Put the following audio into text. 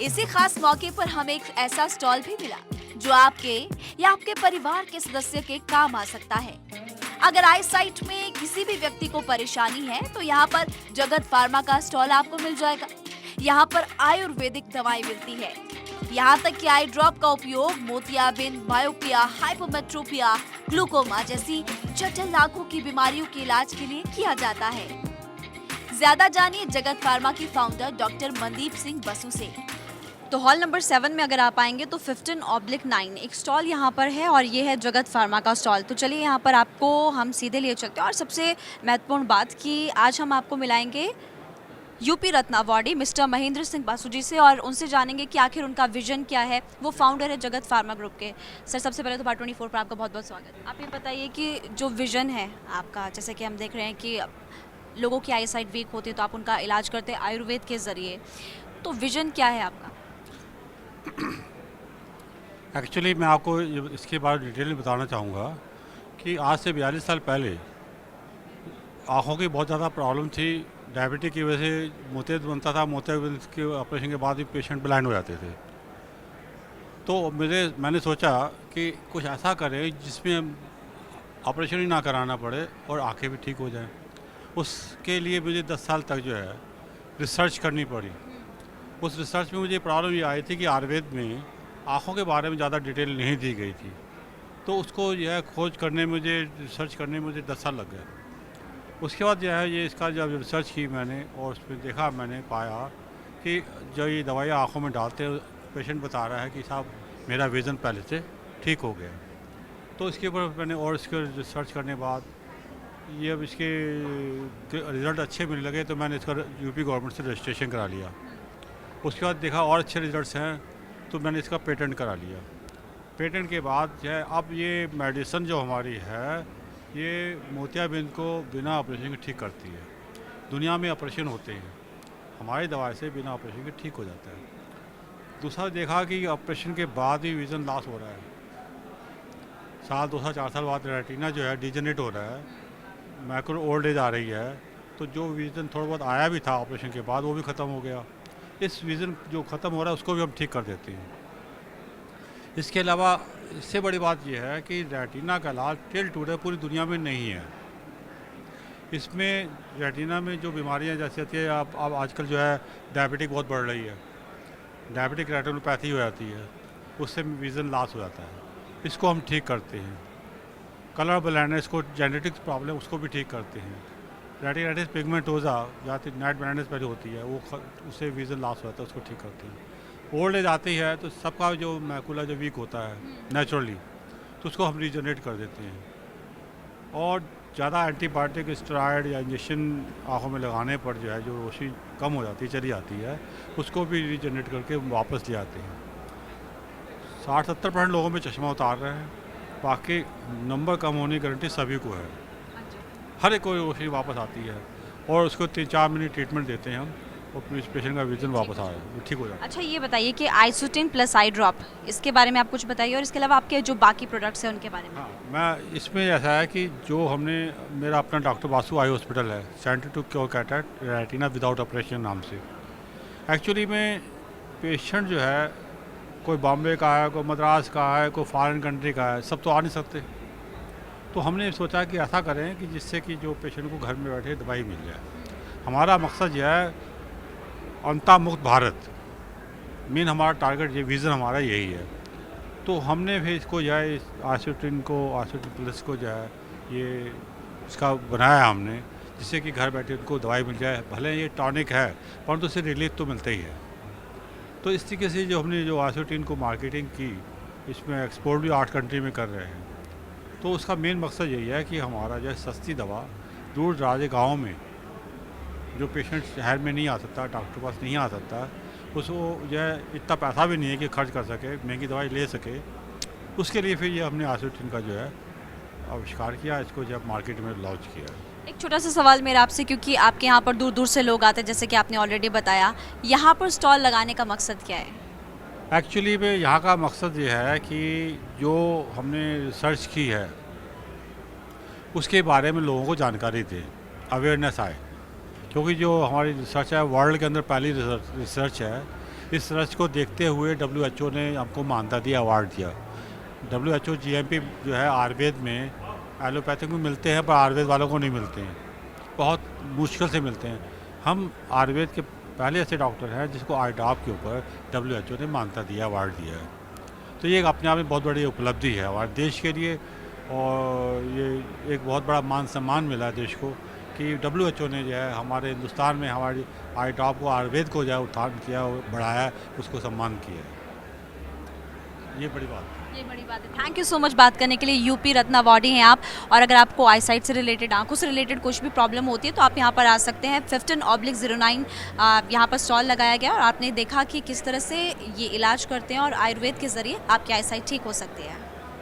इसी खास मौके पर हमें एक ऐसा स्टॉल भी मिला जो आपके या आपके परिवार के सदस्य के काम आ सकता है। अगर आई साइट में किसी भी व्यक्ति को परेशानी है तो यहाँ पर जगत फार्मा का स्टॉल आपको मिल जाएगा। यहाँ पर आयुर्वेदिक दवाएं मिलती है। यहाँ तक कि आई ड्रॉप का उपयोग मोतियाबिंद, मायोपिया, हाइपोमेट्रोपिया, ग्लूकोमा जैसी जटिल आंखों की बीमारियों के इलाज के लिए किया जाता है। ज्यादा जानिए जगत फार्मा की फाउंडर डॉक्टर मनदीप सिंह बसु से। तो हॉल नंबर 7 में अगर आप आएंगे तो 15/9 एक स्टॉल यहाँ पर है और ये है जगत फार्मा का स्टॉल। तो चलिए यहाँ पर आपको हम सीधे ले चलते हैं। और सबसे महत्वपूर्ण बात कि आज हम आपको मिलाएंगे यूपी रत्न अवार्डी मिस्टर महेंद्र सिंह बासु जी से और उनसे जानेंगे कि आखिर उनका विजन क्या है। वो फाउंडर है जगत फार्मा ग्रुप के। सर, सबसे पहले तो पार्ट 24 पर आपका बहुत बहुत स्वागत। आप ये बताइए कि जो विजन है आपका, जैसे कि हम देख रहे हैं कि लोगों की आई साइट वीक होती है तो आप उनका इलाज करते हैं आयुर्वेद के ज़रिए, तो विजन क्या है आपका? एक्चुअली मैं आपको इसके बारे में डिटेल में बताना चाहूँगा कि आज से 42 साल पहले आँखों की बहुत ज़्यादा प्रॉब्लम थी। डायबिटीज की वजह से मोतियाबिंद बनता था, मोतियाबिंद के ऑपरेशन के बाद भी पेशेंट ब्लाइंड हो जाते थे। तो मैंने सोचा कि कुछ ऐसा करें जिसमें ऑपरेशन ही ना कराना पड़े और आँखें भी ठीक हो जाएं। उसके लिए मुझे 10 साल तक जो है रिसर्च करनी पड़ी। उस रिसर्च में मुझे प्रॉब्लम ये आई थी कि आयुर्वेद में आँखों के बारे में ज़्यादा डिटेल नहीं दी गई थी। तो उसको जो है खोज करने में मुझे रिसर्च करने में मुझे 10 साल लग गए। उसके बाद जो है ये इसका जब रिसर्च की मैंने और उसमें देखा, मैंने पाया कि जो ये दवाइयाँ आँखों में डालते हैं पेशेंट बता रहा है कि साहब मेरा विज़न पहले से ठीक हो गया। तो इसके ऊपर मैंने और इसके रिसर्च करने के बाद ये अब इसके रिज़ल्ट अच्छे मिलने लगे तो मैंने इसका यूपी गवर्नमेंट से रजिस्ट्रेशन करा लिया। उसके बाद देखा और अच्छे रिजल्ट्स हैं तो मैंने इसका पेटेंट करा लिया। पेटेंट के बाद जो है अब ये मेडिसिन जो हमारी है ये मोतियाबिंद को बिना ऑपरेशन के ठीक करती है। दुनिया में ऑपरेशन होते हैं, हमारी दवाई से बिना ऑपरेशन के ठीक हो जाता है। दूसरा देखा कि ऑपरेशन के बाद भी विज़न लॉस हो रहा है। साल 2 साल 4 साल बाद रेटिना जो है डिजेनरेट हो रहा है, मैक्रो ओल्ड एज आ रही है। तो जो विज़न थोड़ा बहुत आया भी था ऑपरेशन के बाद वो भी ख़त्म हो गया। इस विज़न जो ख़त्म हो रहा है उसको भी हम ठीक कर देते हैं। इसके अलावा इससे बड़ी बात यह है कि रेटिना का इलाज टिल टुडे पूरी दुनिया में नहीं है। इसमें रेटिना में जो बीमारियां जैसे होती है, अब आजकल जो है डायबिटिक बहुत बढ़ रही है, डायबिटिक रेटिनोपैथी हो जाती है, उससे विज़न लॉस हो जाता है। इसको हम ठीक करते हैं। कलर ब्लाइंडनेस को जेनेटिक्स प्रॉब्लम उसको भी ठीक करते हैं। रेटिनाइटिस पिगमेंटोजा या नाइट ब्लाइंडनेस पहले होती है वो उससे विज़न लॉस हो जाता है, उसको ठीक करते हैं। ओल्ड एज आती है तो सबका जो मैकुला जो वीक होता है नेचुरली तो उसको हम रीजनरेट कर देते हैं। और ज़्यादा एंटीबायोटिक स्टेरॉयड या इंजेक्शन आँखों में लगाने पर जो है जो रोशनी कम हो जाती है, चली जाती है, उसको भी रीजनरेट करके वापस ले आते हैं। 60-70% लोगों में चश्मा उतार रहे हैं, बाकी नंबर कम होने की गारंटी सभी को है। हर एक को रोशनी वापस आती है और उसको 3-4 मिनट ट्रीटमेंट देते हैं हम और पेशेंट का विजन वापस आ रहा है, ठीक हो जाता है। अच्छा, ये बताइए कि आइसोटिन प्लस आई ड्रॉप, इसके बारे में आप कुछ बताइए और इसके अलावा आपके जो बाकी प्रोडक्ट्स हैं उनके बारे में। हाँ, मैं इसमें ऐसा है कि जो हमने मेरा अपना डॉक्टर बासु आई हॉस्पिटल है, centre to cure cataract retina without operation नाम से। एक्चुअली में पेशेंट जो है कोई बॉम्बे का है, कोई मद्रास का है, कोई फॉरेन कंट्री का है, सब तो आ नहीं सकते। तो हमने सोचा कि ऐसा करें कि जिससे कि जो पेशेंट को घर में बैठे दवाई मिल जाए। हमारा मकसद यह है अंता मुक्त भारत, मेन हमारा टारगेट, ये विज़न हमारा यही है। तो हमने भी इसको जो है आइसोटिन प्लस को जो है ये इसका बनाया हमने, जिससे कि घर बैठे उनको दवाई मिल जाए। भले ये टॉनिक है परंतु उससे रिलीफ तो मिलता ही है। तो इस तरीके से जो हमने जो आइसोटिन को मार्केटिंग की, इसमें एक्सपोर्ट भी 8 कंट्री में कर रहे हैं। तो उसका मेन मकसद यही है कि हमारा जो है सस्ती दवा दूर दराज गाँव में जो पेशेंट शहर में नहीं आ सकता, डॉक्टर के पास नहीं आ सकता, उसको जो है इतना पैसा भी नहीं है कि खर्च कर सके, महंगी दवाई ले सके, उसके लिए फिर ये हमने आइसोटिन का जो है आविष्कार किया, इसको जब मार्केट में लॉन्च किया। एक छोटा सा सवाल मेरा आपसे, क्योंकि आपके यहाँ पर दूर दूर से लोग आते हैं, जैसे कि आपने ऑलरेडी बताया, यहाँ पर स्टॉल लगाने का मकसद क्या है? एक्चुअली में यहाँ का मकसद ये है कि जो हमने रिसर्च की है उसके बारे में लोगों को जानकारी दे, अवेयरनेस आए। क्योंकि जो हमारी रिसर्च है वर्ल्ड के अंदर पहली रिसर्च है, इस रिसर्च को देखते हुए WHO ने हमको मान्यता दिया, अवार्ड दिया। WHO GMP जो है आयुर्वेद में एलोपैथिक में मिलते हैं, पर आयुर्वेद वालों को नहीं मिलते हैं, बहुत मुश्किल से मिलते हैं। हम आयुर्वेद के पहले ऐसे डॉक्टर हैं जिसको IDOP के ऊपर WHO ने मान्यता दिया, अवार्ड दिया है। तो ये एक अपने आप में बहुत बड़ी उपलब्धि है हमारे देश के लिए, और ये एक बहुत बड़ा मान सम्मान मिला है देश को कि WHO ने जो है हमारे हिंदुस्तान में हमारी IDOP को, आयुर्वेद को जो है उत्थान किया और बढ़ाया, उसको सम्मान किया है। ये बड़ी बात है। ये बड़ी बात है। थैंक यू सो मच बात करने के लिए। यूपी रत्न अवार्डी हैं आप, और अगर आपको आई साइट से रिलेटेड, आंखों से रिलेटेड कुछ भी प्रॉब्लम होती है तो आप यहाँ पर आ सकते हैं। 15/09 यहाँ पर स्टॉल लगाया गया और आपने देखा कि किस तरह से ये इलाज करते हैं और आयुर्वेद के ज़रिए आपकी आई साइट ठीक हो सकती है।